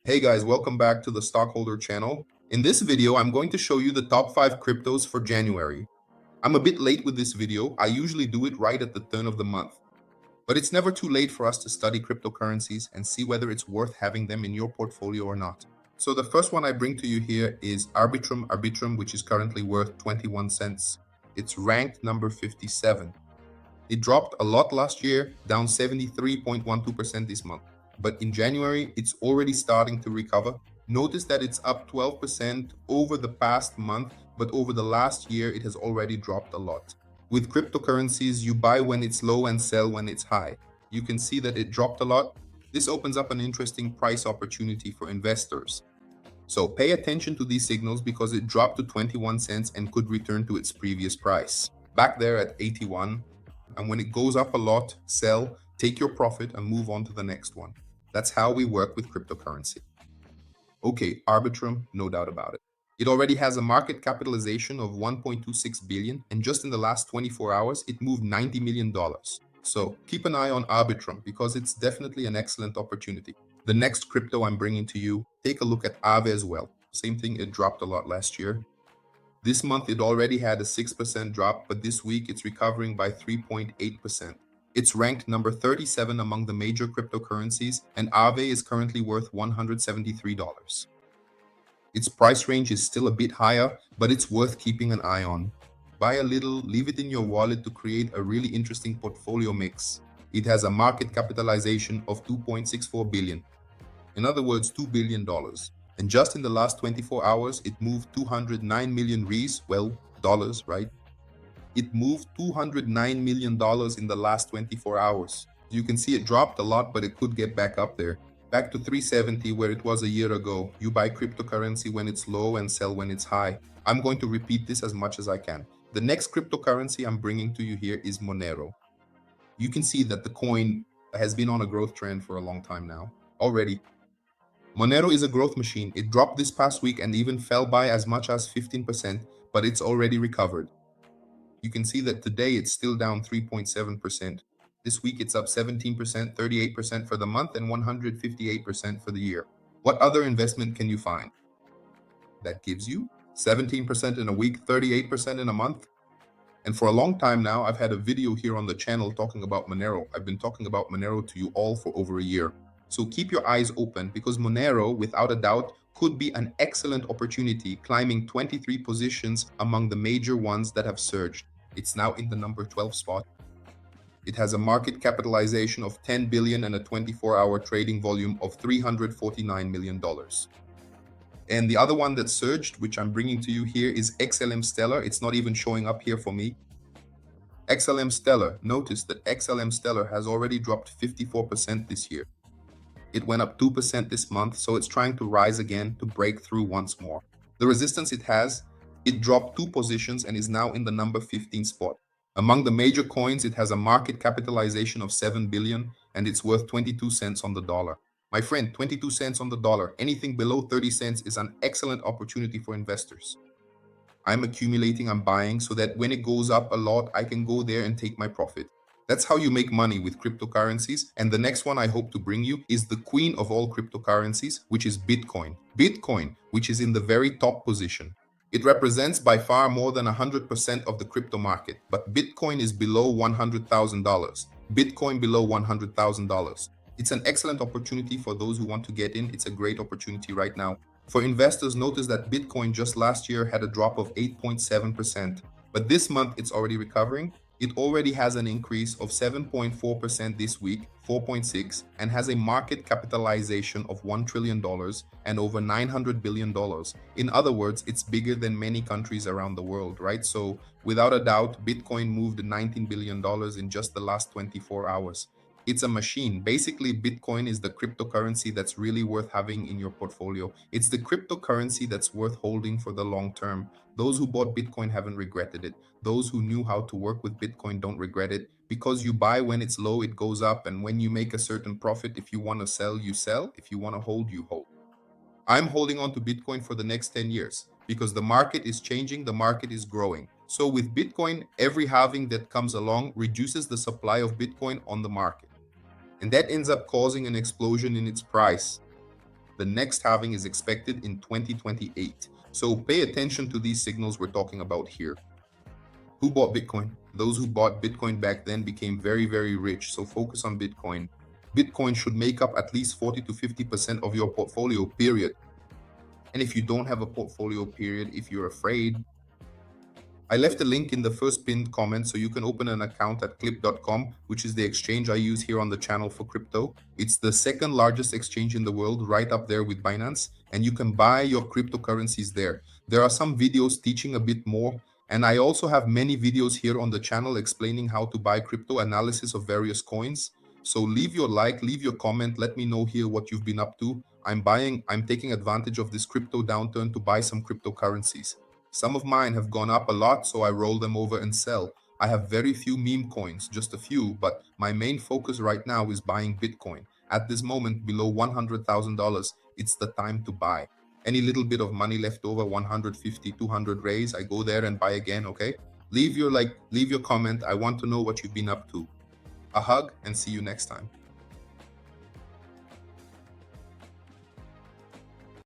Hey guys, welcome back to the Stockholder channel. In this video, I'm going to show you the top 5 cryptos for January. I'm a bit late with this video. I usually do it right at the turn of the month. But it's never too late for us to study cryptocurrencies and see whether it's worth having them in your portfolio or not. So the first one I bring to you here is Arbitrum, which is currently worth 21 cents. It's ranked number 57. It dropped a lot last year, down 73.12% this month. But in January, it's already starting to recover. Notice that it's up 12% over the past month, but over the last year, it has already dropped a lot. With cryptocurrencies, you buy when it's low and sell when it's high. You can see that it dropped a lot. This opens up an interesting price opportunity for investors. So pay attention to these signals because it dropped to 21 cents and could return to its previous price. Back there at 81. And when it goes up a lot, sell, take your profit and move on to the next one. That's how we work with cryptocurrency. Okay, Arbitrum, no doubt about it. It already has a market capitalization of 1.26 billion, and just in the last 24 hours, it moved $90 million. So keep an eye on Arbitrum because it's definitely an excellent opportunity. The next crypto I'm bringing to you, take a look at Aave as well. Same thing, it dropped a lot last year. This month, it already had a 6% drop, but this week it's recovering by 3.8%. It's ranked number 37 among the major cryptocurrencies, and Aave is currently worth $173. Its price range is still a bit higher, but it's worth keeping an eye on. Buy a little, leave it in your wallet to create a really interesting portfolio mix. It has a market capitalization of 2.64 billion. In other words, $2 billion. And just in the last 24 hours, it moved 209 million reais, well, dollars, right? It moved $209 million in the last 24 hours. You can see it dropped a lot, but it could get back up there. Back to 370 where it was a year ago. You buy cryptocurrency when it's low and sell when it's high. I'm going to repeat this as much as I can. The next cryptocurrency I'm bringing to you here is Monero. You can see that the coin has been on a growth trend for a long time now. Already, Monero is a growth machine. It dropped this past week and even fell by as much as 15%, but it's already recovered. You can see that today it's still down 3.7%. This week it's up 17%, 38% for the month, and 158% for the year. What other investment can you find that gives you 17% in a week, 38% in a month? And for a long time now, I've had a video here on the channel talking about Monero. I've been talking about Monero to you all for over a year. So keep your eyes open because Monero, without a doubt, could be an excellent opportunity, climbing 23 positions among the major ones that have surged. It's now in the number 12 spot. It has a market capitalization of 10 billion and a 24-hour trading volume of $349 million. And the other one that surged, which I'm bringing to you here, is XLM Stellar. It's not even showing up here for me. XLM Stellar. Notice that XLM Stellar has already dropped 54% this year. It went up 2% this month, so it's trying to rise again to break through once more. The resistance it has, it dropped 2 positions and is now in the number 15 spot. Among the major coins, it has a market capitalization of 7 billion and it's worth 22 cents on the dollar. My friend, 22 cents on the dollar, anything below 30 cents is an excellent opportunity for investors. I'm accumulating, I'm buying so that when it goes up a lot, I can go there and take my profit. That's how you make money with cryptocurrencies. And the next one I hope to bring you is the queen of all cryptocurrencies, which is Bitcoin. Bitcoin, which is in the very top position. It represents by far more than 100% of the crypto market, but Bitcoin is below $100,000. Bitcoin below $100,000. It's an excellent opportunity for those who want to get in. It's a great opportunity right now. For investors, notice that Bitcoin just last year had a drop of 8.7%, but this month it's already recovering. It already has an increase of 7.4% this week, 4.6, and has a market capitalization of $1 trillion and over $900 billion. In other words, it's bigger than many countries around the world, right? So without a doubt, Bitcoin moved $19 billion in just the last 24 hours. It's a machine. Basically, Bitcoin is the cryptocurrency that's really worth having in your portfolio. It's the cryptocurrency that's worth holding for the long term. Those who bought Bitcoin haven't regretted it. Those who knew how to work with Bitcoin don't regret it because you buy when it's low, it goes up. And when you make a certain profit, if you want to sell, you sell. If you want to hold, you hold. I'm holding on to Bitcoin for the next 10 years because the market is changing, the market is growing. So with Bitcoin, every halving that comes along reduces the supply of Bitcoin on the market. And that ends up causing an explosion in its price. The next halving is expected in 2028. So pay attention to these signals we're talking about here. Who bought Bitcoin? Those who bought Bitcoin back then became very, very rich. So focus on Bitcoin. Bitcoin should make up at least 40 to 50% of your portfolio, period. And if you don't have a portfolio, period, if you're afraid, I left a link in the first pinned comment so you can open an account at clip.com, which is the exchange I use here on the channel for crypto. It's the second largest exchange in the world, right up there with Binance, and you can buy your cryptocurrencies there. There are some videos teaching a bit more, and I also have many videos here on the channel explaining how to buy crypto, analysis of various coins. So leave your like, leave your comment, let me know here what you've been up to. I'm taking advantage of this crypto downturn to buy some cryptocurrencies. Some of mine have gone up a lot, so I roll them over and sell. I have very few meme coins, just a few, but my main focus right now is buying Bitcoin. At this moment, below $100,000, it's the time to buy. Any little bit of money left over, 150, 200 raise, I go there and buy again, okay? Leave your like, leave your comment. I want to know what you've been up to. A hug and see you next time.